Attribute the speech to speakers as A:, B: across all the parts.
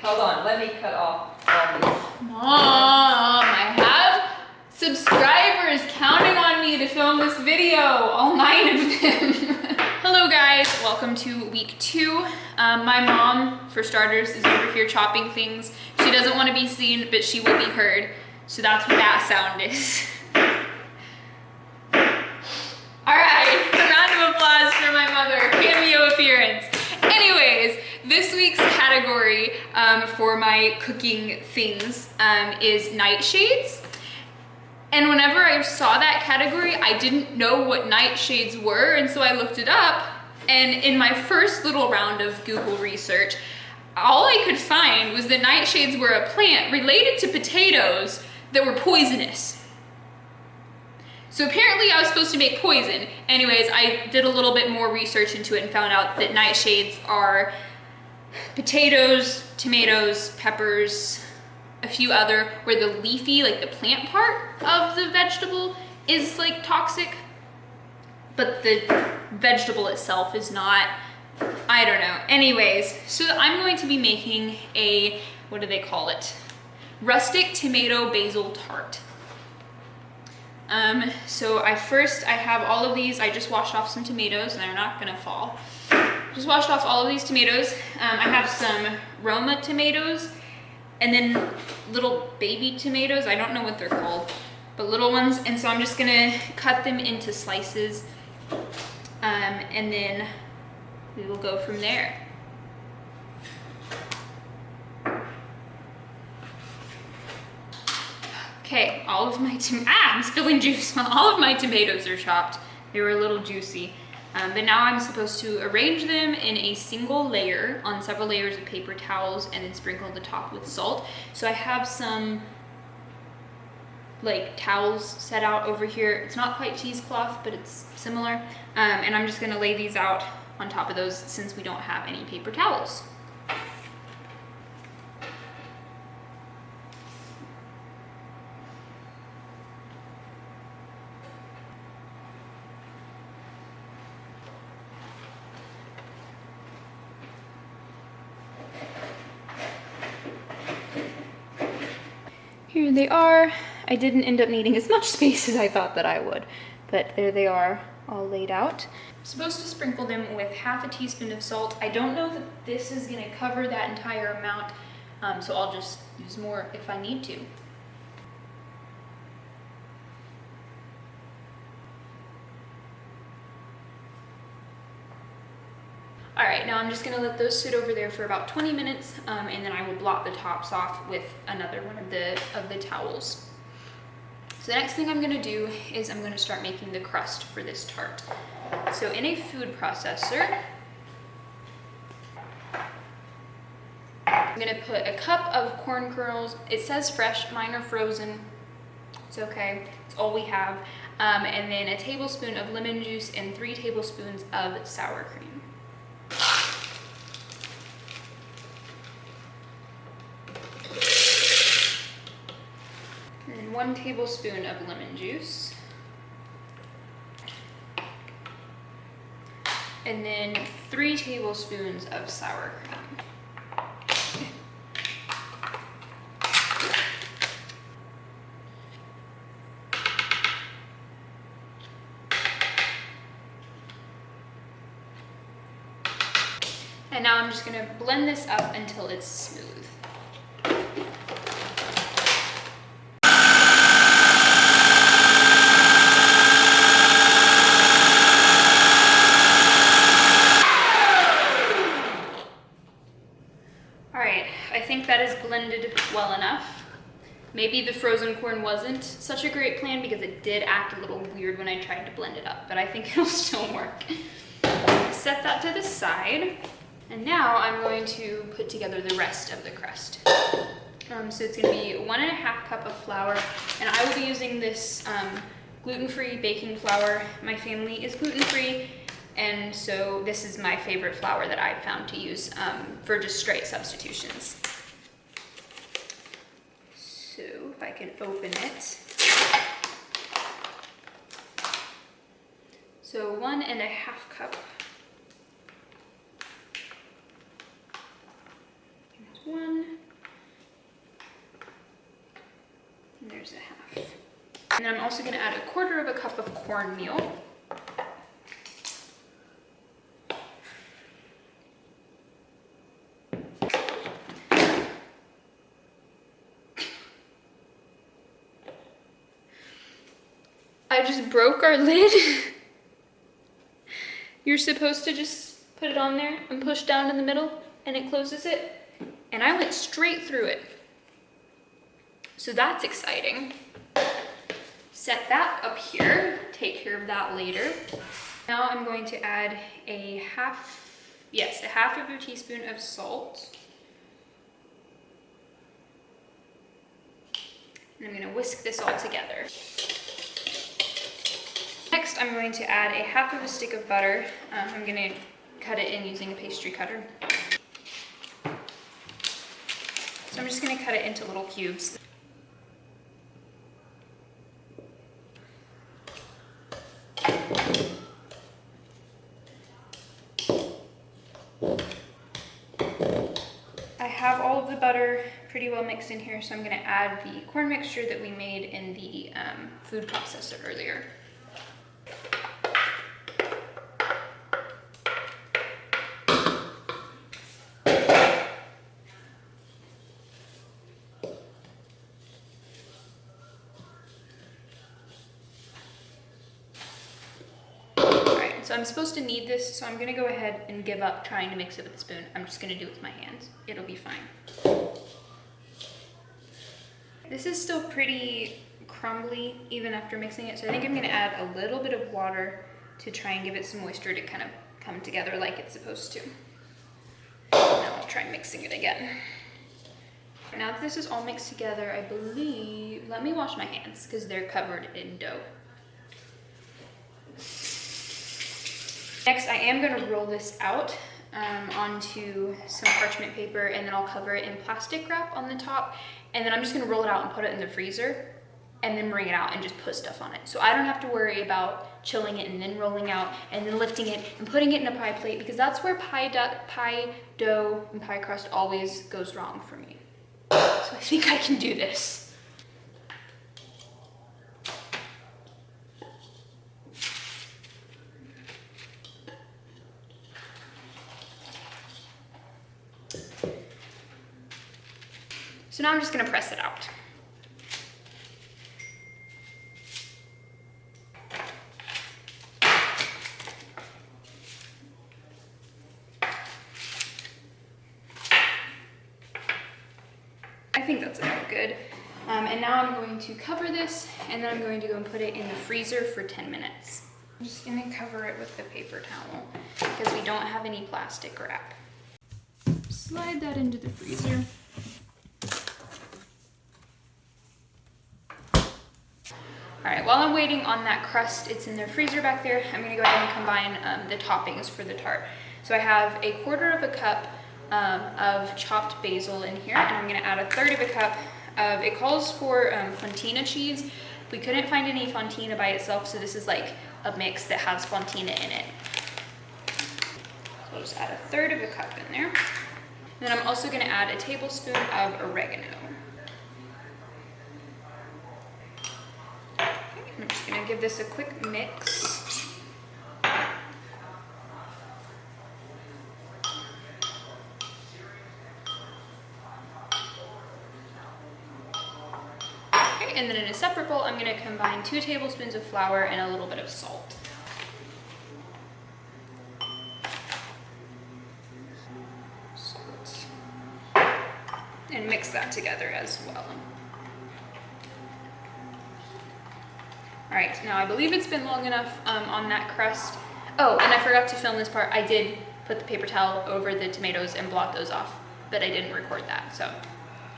A: Hold on, let me cut off all these.
B: Mom, I have subscribers counting on me to film this video, all 9 of them. Hello guys, welcome to week 2. My mom, for starters, is over here chopping things. She doesn't want to be seen, but she will be heard. So that's what that sound is. All right, a round of applause for my mother, cameo appearance. Anyways, this week's category for my cooking things is Nightshades. And whenever I saw that category, I didn't know what nightshades were, and so I looked it up. And in my first little round of Google research, all I could find was that nightshades were a plant related to potatoes that were poisonous. So apparently I was supposed to make poison. Anyways, I did a little bit more research into it and found out that nightshades are potatoes, tomatoes, peppers, a few other, where the leafy, like the plant part of the vegetable is like toxic, but the vegetable itself is not. I don't know. Anyways, so I'm going to be making a, what do they call it? Rustic tomato basil tart. So I have all of these. I just washed off some tomatoes and they're not gonna fall. Just washed off all of these tomatoes. I have some Roma tomatoes and then little baby tomatoes. I don't know what they're called, but little ones. And so I'm just gonna cut them into slices and then we will go from there. Okay, all of my I'm spilling juice. All of my tomatoes are chopped. They were a little juicy. But now I'm supposed to arrange them in a single layer on several layers of paper towels and then sprinkle the top with salt. So I have some like towels set out over here. It's not quite cheesecloth, but it's similar. And I'm just gonna lay these out on top of those since we don't have any paper towels. Here they are. I didn't end up needing as much space as I thought that I would, but there they are, all laid out. I'm supposed to sprinkle them with half a teaspoon of salt. I don't know that this is gonna cover that entire amount, so I'll just use more if I need to. All right, now I'm just gonna let those sit over there for about 20 minutes, and then I will blot the tops off with another one of the towels. So the next thing I'm gonna do is I'm gonna start making the crust for this tart. So in a food processor, I'm gonna put a cup of corn kernels. It says fresh, mine are frozen. It's okay, it's all we have. And then a tablespoon of lemon juice and 3 tablespoons of sour cream. And 1 tablespoon of lemon juice. And then 3 tablespoons of sour cream. And now I'm just gonna blend this up until it's smooth. All right, I think that is blended well enough. Maybe the frozen corn wasn't such a great plan because it did act a little weird when I tried to blend it up, but I think it'll still work. Set that to the side. And now I'm going to put together the rest of the crust. So it's gonna be 1½ cup of flour, and I will be using this gluten-free baking flour. My family is gluten-free, and so this is my favorite flour that I've found to use for just straight substitutions. So if I can open it. So 1½ cup. Here's 1. then I'm also gonna add 1/4 cup of cornmeal. I just broke our lid. You're supposed to just put it on there and push down in the middle and it closes it. And I went straight through it. So that's exciting. Set that up here, take care of that later. Now I'm going to add a half of a teaspoon of salt. And I'm gonna whisk this all together. Next, I'm going to add a half of a stick of butter. I'm gonna cut it in using a pastry cutter. So I'm just gonna cut it into little cubes. I have all of the butter pretty well mixed in here, so I'm gonna add the corn mixture that we made in the food processor earlier. So I'm supposed to knead this, so I'm gonna go ahead and give up trying to mix it with a spoon. I'm just gonna do it with my hands. It'll be fine. This is still pretty crumbly even after mixing it, so I think I'm gonna add a little bit of water to try and give it some moisture to kind of come together like it's supposed to. Now I'll try mixing it again. Now that this is all mixed together, I believe, let me wash my hands because they're covered in dough. Next, I am going to roll this out onto some parchment paper, and then I'll cover it in plastic wrap on the top, and then I'm just going to roll it out and put it in the freezer, and then bring it out and just put stuff on it. So I don't have to worry about chilling it and then rolling out and then lifting it and putting it in a pie plate, because that's where pie dough and pie crust always goes wrong for me. So I think I can do this. So now I'm just gonna press it out. I think that's about good. And now I'm going to cover this, and then I'm going to go and put it in the freezer for 10 minutes. I'm just gonna cover it with the paper towel because we don't have any plastic wrap. Slide that into the freezer. All right, while I'm waiting on that crust, it's in the freezer back there, I'm gonna go ahead and combine the toppings for the tart. So I have 1/4 cup of chopped basil in here, and I'm gonna add 1/3 cup of, it calls for fontina cheese. We couldn't find any fontina by itself, so this is like a mix that has fontina in it. So I'll just add 1/3 cup in there. Then I'm also gonna add a tablespoon of oregano. I'm just gonna give this a quick mix. Okay, and then in a separate bowl, I'm gonna combine 2 tablespoons of flour and a little bit of salt. And mix that together as well. All right, now I believe it's been long enough on that crust. Oh, and I forgot to film this part. I did put the paper towel over the tomatoes and blot those off, but I didn't record that, so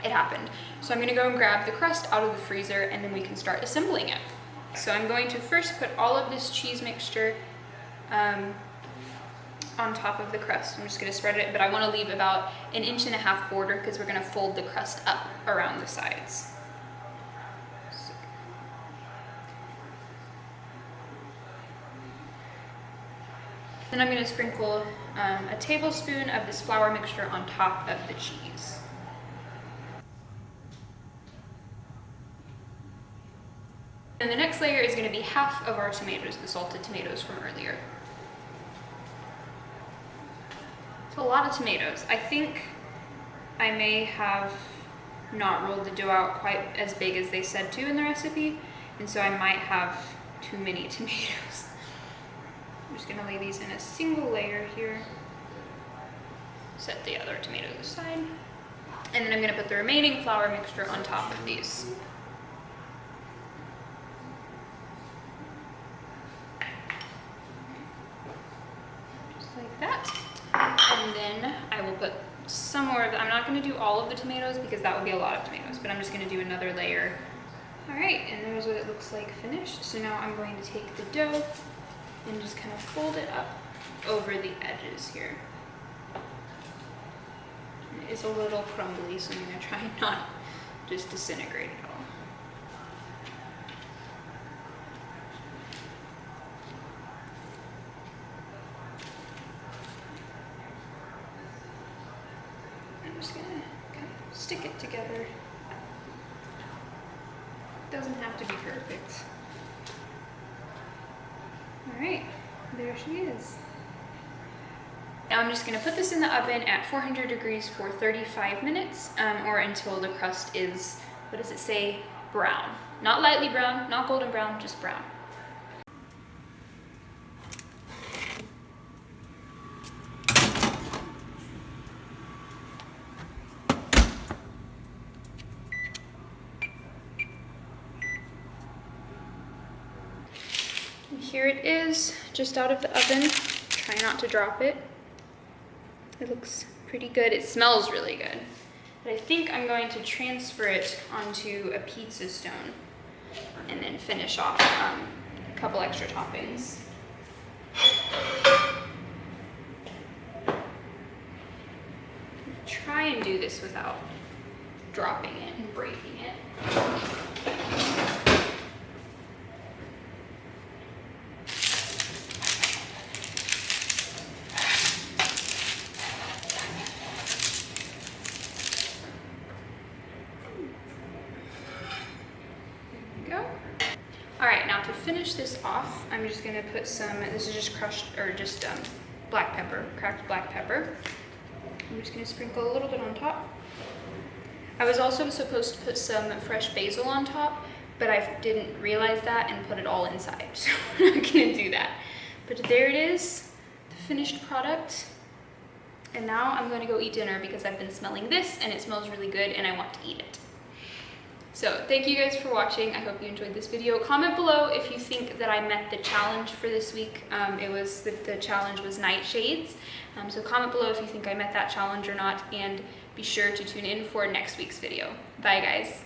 B: it happened. So I'm gonna go and grab the crust out of the freezer, and then we can start assembling it. So I'm going to first put all of this cheese mixture on top of the crust. I'm just gonna spread it, but I wanna leave about 1.5 inch border because we're gonna fold the crust up around the sides. Then I'm going to sprinkle a tablespoon of this flour mixture on top of the cheese. And the next layer is gonna be half of our tomatoes, the salted tomatoes from earlier. It's a lot of tomatoes. I think I may have not rolled the dough out quite as big as they said to in the recipe, and so I might have too many tomatoes. I'm just gonna lay these in a single layer here. Set the other tomatoes aside. And then I'm gonna put the remaining flour mixture on top of these. Just like that. And then I will put some more of, I'm not gonna do all of the tomatoes because that would be a lot of tomatoes, but I'm just gonna do another layer. All right, and there's what it looks like finished. So now I'm going to take the dough and just kind of fold it up over the edges here. It is a little crumbly, so I'm gonna try not just disintegrate it all. I'm just gonna kind of stick it together. Doesn't have to be perfect. All right, there she is. Now I'm just gonna put this in the oven at 400 degrees for 35 minutes, or until the crust is, what does it say, brown. Not lightly brown, not golden brown, just brown. And here it is, just out of the oven. Try not to drop it. It looks pretty good. It smells really good. But I think I'm going to transfer it onto a pizza stone and then finish off a couple extra toppings. Try and do this without dropping it and breaking it. All right, now to finish this off, I'm just gonna put some, this is just crushed, or just black pepper, cracked black pepper. I'm just gonna sprinkle a little bit on top. I was also supposed to put some fresh basil on top, but I didn't realize that and put it all inside, so I'm not gonna do that. But there it is, the finished product. And now I'm gonna go eat dinner because I've been smelling this and it smells really good and I want to eat it. So thank you guys for watching. I hope you enjoyed this video. Comment below if you think that I met the challenge for this week. The challenge was Nightshades. So comment below if you think I met that challenge or not, and be sure to tune in for next week's video. Bye guys.